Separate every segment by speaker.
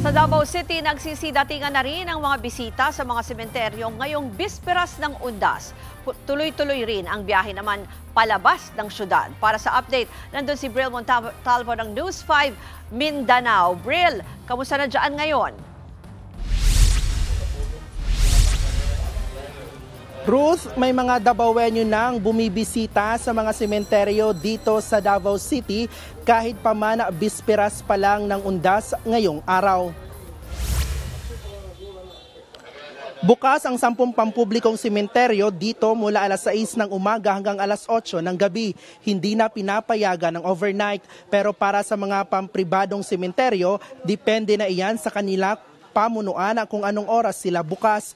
Speaker 1: Sa Davao City, nagsisidatingan na rin ang mga bisita sa mga sementeryo ngayong bisperas ng Undas. Tuloy-tuloy rin ang biyahe naman palabas ng syudad. Para sa update, nandun si Bril Montalvo ng News 5 Mindanao. Bril, kamusta na dyan ngayon?
Speaker 2: Ruth, may mga Davaoenyo nang bumibisita sa mga sementeryo dito sa Davao City kahit pa man bisperas pa lang ng Undas ngayong araw. Bukas ang 10 pampublikong sementeryo dito mula alas 6 ng umaga hanggang alas 8 ng gabi. Hindi na pinapayagan ng overnight, pero para sa mga pampribadong sementeryo, depende na iyan sa kanila pamunuan kung anong oras sila bukas.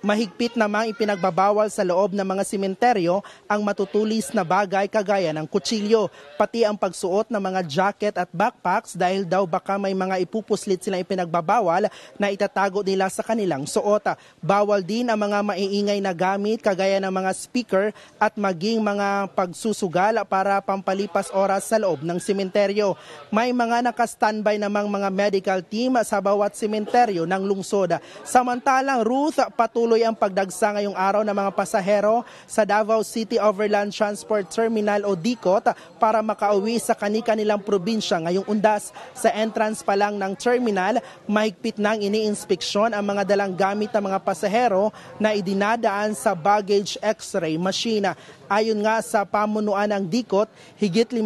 Speaker 2: Mahigpit namang ipinagbabawal sa loob ng mga sementeryo ang matutulis na bagay kagaya ng kutsilyo, pati ang pagsuot ng mga jacket at backpacks dahil daw baka may mga ipupuslit silang ipinagbabawal na itatago nila sa kanilang suot. Bawal din ang mga maiingay na gamit kagaya ng mga speaker at maging mga pagsusugal para pampalipas oras sa loob ng sementeryo. May mga naka-standby namang mga medical team sa bawat sementeryo ng lungsod. Samantalang Ruth, patuloy ang pagdagsa ngayong araw ng mga pasahero sa Davao City Overland Transport Terminal o DICOT para makauwi sa kani-kanilang probinsya ngayong Undas. Sa entrance pa lang ng terminal, mahigpit nang ini-inspeksyon ang mga dalang gamit ng mga pasahero na idinadaan sa baggage x-ray machine. Ayon nga sa pamunuan ng DICOT, higit 50,000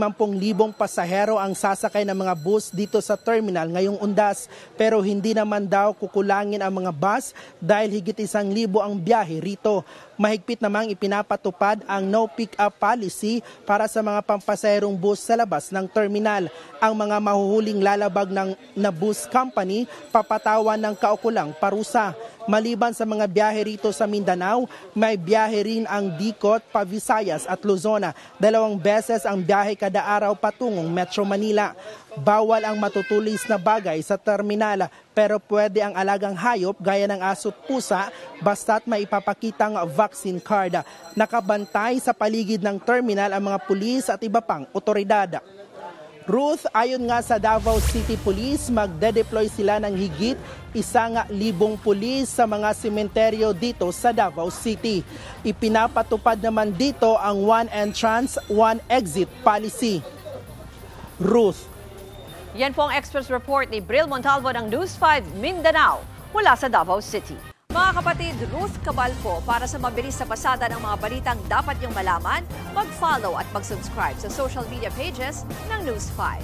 Speaker 2: pasahero ang sasakay ng mga bus dito sa terminal ngayong Undas. Pero hindi naman daw kukulangin ang mga bus dahil higit 1,000 ang biyahe rito. Mahigpit namang ipinapatupad ang no pick-up policy para sa mga pampasaherong bus sa labas ng terminal. Ang mga mahuhuling lalabag na bus company papatawan ng kaukulang parusa. Maliban sa mga biyahe rito sa Mindanao, may biyahe rin ang DICOT pa Visayas at Luzon. 2 beses ang biyahe kada araw patungong Metro Manila. Bawal ang matutulis na bagay sa terminal, pero pwede ang alagang hayop gaya ng aso't pusa basta't may ipapakitang vaccine card. Nakabantay sa paligid ng terminal ang mga pulis at iba pang otoridad. Ruth, ayon nga sa Davao City Police, magde-deploy sila ng higit 1,000 pulis sa mga sementeryo dito sa Davao City. Ipinapatupad naman dito ang one entrance, one exit policy. Ruth.
Speaker 1: Yan po ang Express Report ni Bril Montalvo ng News 5 Mindanao mula sa Davao City. Mga kapatid, Ruth Cabalco, para sa mabilis na pasada ng mga balitang dapat niyong malaman, mag-follow at mag-subscribe sa social media pages ng News 5.